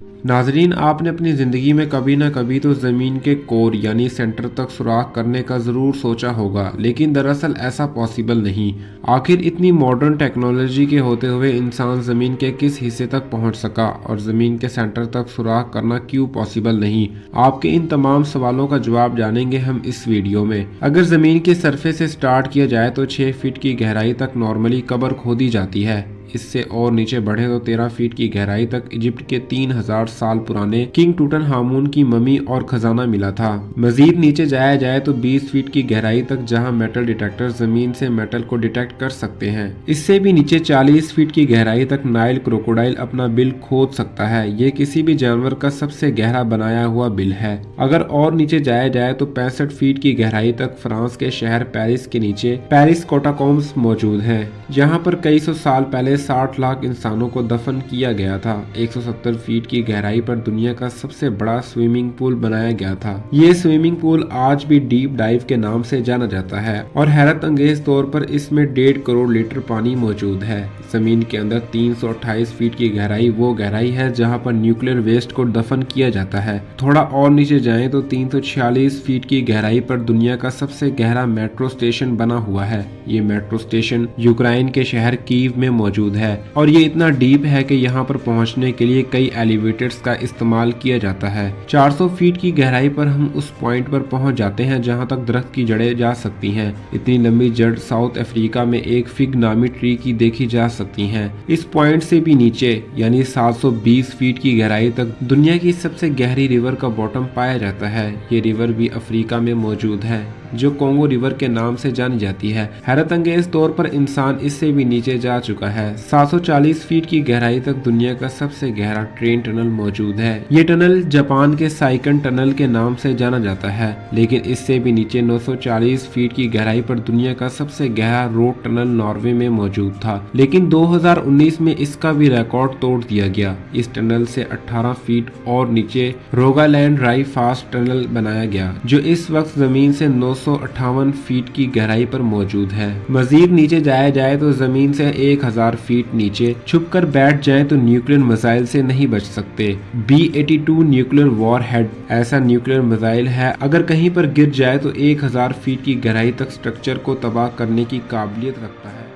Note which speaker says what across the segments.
Speaker 1: नाजरीन, आपने अपनी ज़िंदगी में कभी ना कभी तो ज़मीन के कोर यानी सेंटर तक सुराख करने का ज़रूर सोचा होगा, लेकिन दरअसल ऐसा पॉसिबल नहीं। आखिर इतनी मॉडर्न टेक्नोलॉजी के होते हुए इंसान ज़मीन के किस हिस्से तक पहुंच सका और ज़मीन के सेंटर तक सुराख करना क्यों पॉसिबल नहीं? आपके इन तमाम सवालों का जवाब जानेंगे हम इस वीडियो में। अगर ज़मीन के सरफेस से स्टार्ट किया जाए तो 6 फीट की गहराई तक नॉर्मली कब्र खोदी जाती है। इससे और नीचे बढ़े तो 13 फीट की गहराई तक इजिप्ट के 3000 साल पुराने किंग टूटनहामुन की ममी और खजाना मिला था। मजीद नीचे जाया जाए तो 20 फीट की गहराई तक, जहां मेटल डिटेक्टर जमीन से मेटल को डिटेक्ट कर सकते हैं। इससे भी नीचे 40 फीट की गहराई तक नाइल क्रोकोडाइल अपना बिल खोद सकता है। ये किसी भी जानवर का सबसे गहरा बनाया हुआ बिल है। अगर और नीचे जाया जाए तो 65 फीट की गहराई तक फ्रांस के शहर पेरिस के नीचे पेरिस कैटाकॉम्ब्स मौजूद हैं, जहां पर कई सौ साल पहले 60 लाख इंसानों को दफन किया गया था। 170 फीट की गहराई पर दुनिया का सबसे बड़ा स्विमिंग पूल बनाया गया था। ये स्विमिंग पूल आज भी डीप डाइव के नाम से जाना जाता है और हैरत अंगेज तौर पर इसमें 1.5 करोड़ लीटर पानी मौजूद है। जमीन के अंदर 328 फीट की गहराई वो गहराई है जहां पर न्यूक्लियर वेस्ट को दफन किया जाता है। थोड़ा और नीचे जाएं तो 346 फीट की गहराई पर दुनिया का सबसे गहरा मेट्रो स्टेशन बना हुआ है। ये मेट्रो स्टेशन यूक्रेन के शहर कीव में मौजूद है और ये इतना डीप है कि यहाँ पर पहुँचने के लिए कई एलिवेटर्स का इस्तेमाल किया जाता है। 400 फीट की गहराई पर हम उस पॉइंट पर पहुँच जाते हैं जहाँ तक दरख्त की जड़ें जा सकती हैं। इतनी लंबी जड़ साउथ अफ्रीका में एक फिग नामी ट्री की देखी जा सकती हैं। इस पॉइंट से भी नीचे यानी 720 फीट की गहराई तक दुनिया की सबसे गहरी रिवर का बॉटम पाया जाता है। ये रिवर भी अफ्रीका में मौजूद है, जो कोंगो रिवर के नाम से जानी जाती है। हैरत अंगेज तौर पर इंसान इससे भी नीचे जा चुका है। 740 फीट की गहराई तक दुनिया का सबसे गहरा ट्रेन टनल मौजूद है। ये टनल जापान के साइकन टनल के नाम से जाना जाता है, लेकिन इससे भी नीचे 940 फीट की गहराई पर दुनिया का सबसे गहरा रोड टनल नॉर्वे में मौजूद था, लेकिन 2019 में इसका भी रिकॉर्ड तोड़ दिया गया। इस टनल से 18 फीट और नीचे रोगालैंड राई फास्ट टनल बनाया गया, जो इस वक्त जमीन से 958 फीट की गहराई पर मौजूद है। मजीद नीचे जाया जाए तो जमीन से 1000 फीट नीचे छुपकर बैठ जाएं तो न्यूक्लियर मिसाइल से नहीं बच सकते। B-82 न्यूक्लियर वॉर हेड ऐसा न्यूक्लियर मिसाइल है, अगर कहीं पर गिर जाए तो 1000 फीट की गहराई तक स्ट्रक्चर को तबाह करने की काबिलियत रखता है।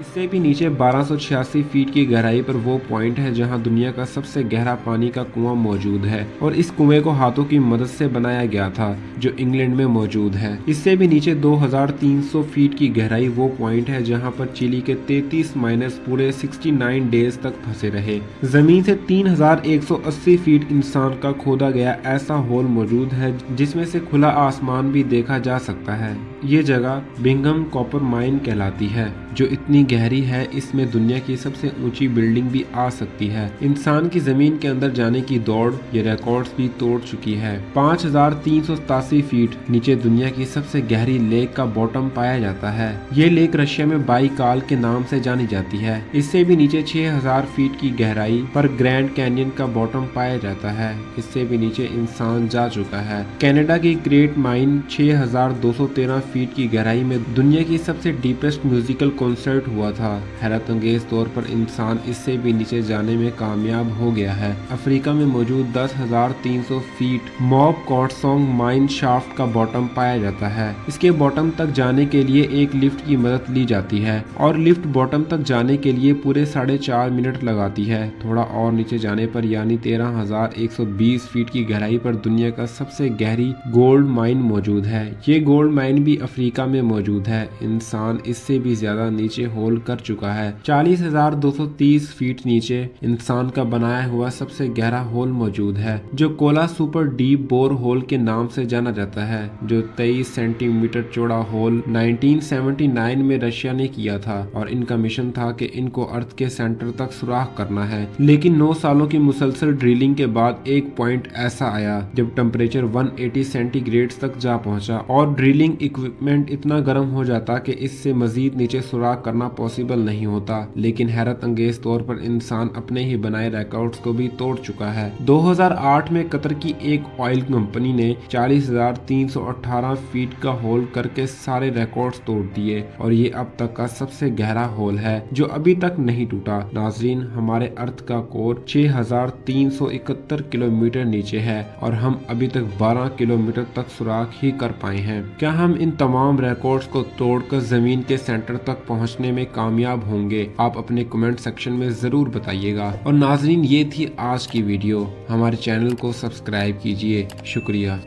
Speaker 1: इससे भी नीचे 1286 फीट की गहराई पर वो पॉइंट है जहां दुनिया का सबसे गहरा पानी का कुआं मौजूद है और इस कुएं को हाथों की मदद से बनाया गया था, जो इंग्लैंड में मौजूद है। इससे भी नीचे 2300 फीट की गहराई वो पॉइंट है जहां पर चिली के 33 माइनर्स पूरे 69 डेज तक फंसे रहे। जमीन से 3180 फीट इंसान का खोदा गया ऐसा होल मौजूद है जिसमें से खुला आसमान भी देखा जा सकता है। ये जगह बिंघम कॉपर माइन कहलाती है, जो इतनी गहरी है इसमें दुनिया की सबसे ऊंची बिल्डिंग भी आ सकती है। इंसान की जमीन के अंदर जाने की दौड़ ये रिकॉर्ड्स भी तोड़ चुकी है। 5387 फीट नीचे दुनिया की सबसे गहरी लेक का बॉटम पाया जाता है। ये लेक रशिया में बाइकाल के नाम से जानी जाती है। इससे भी नीचे 6000 फीट की गहराई पर ग्रैंड कैनियन का बॉटम पाया जाता है। इससे भी नीचे इंसान जा चुका है। कनाडा की ग्रेट माइन 6213 फीट की गहराई में दुनिया की सबसे डीपेस्ट म्यूजिकल कॉन्सर्ट हुआ था। हैरत अंगेज तौर पर इंसान इससे भी नीचे जाने में कामयाब हो गया है। अफ्रीका में मौजूद 10,300 फीट मॉब कॉटसोंग माइन शाफ्ट का बॉटम पाया जाता है। इसके बॉटम तक जाने के लिए एक लिफ्ट की मदद ली जाती है और लिफ्ट बॉटम तक जाने के लिए पूरे 4.5 मिनट लगाती है। थोड़ा और नीचे जाने पर यानी 13,120 फीट की गहराई पर दुनिया का सबसे गहरी गोल्ड माइन मौजूद है। ये गोल्ड माइन भी अफ्रीका में मौजूद है। इंसान इससे भी ज्यादा नीचे होल कर चुका है। 40,230 फीट नीचे इंसान का बनाया हुआ सबसे गहरा होल मौजूद है, जो Kola super deep bore hole के नाम से जाना जाता है, जो 23 सेंटीमीटर चौड़ा होल 1979 में रशिया ने किया था और इनका मिशन था कि इनको अर्थ के सेंटर तक सुराख करना है। लेकिन 9 सालों की मुसलसल ड्रिलिंग के बाद एक पॉइंट ऐसा आया जब टेम्परेचर 180 सेंटीग्रेड तक जा पहुंचा और ड्रिलिंग इक्विपमेंट इतना गर्म हो जाता कि इससे मजीद नीचे सुराग करना पॉसिबल नहीं होता, लेकिन हैरत अंगेज तौर पर इंसान अपने ही बनाए रिकॉर्ड्स को भी तोड़ चुका है। 2008 में कतर की एक ऑयल कंपनी ने 40,318 फीट का होल करके सारे रिकॉर्ड्स तोड़ दिए और ये अब तक का सबसे गहरा होल है जो अभी तक नहीं टूटा। नाजरीन, हमारे अर्थ का कोर 6,371 किलोमीटर नीचे है और हम अभी तक 12 किलोमीटर तक सुराग ही कर पाए हैं। क्या हम इन तमाम रिकॉर्ड्स को तोड़कर जमीन के सेंटर तक पहुंचने में कामयाब होंगे? आप अपने कमेंट सेक्शन में जरूर बताइएगा। और नाजरीन, ये थी आज की वीडियो। हमारे चैनल को सब्सक्राइब कीजिए। शुक्रिया।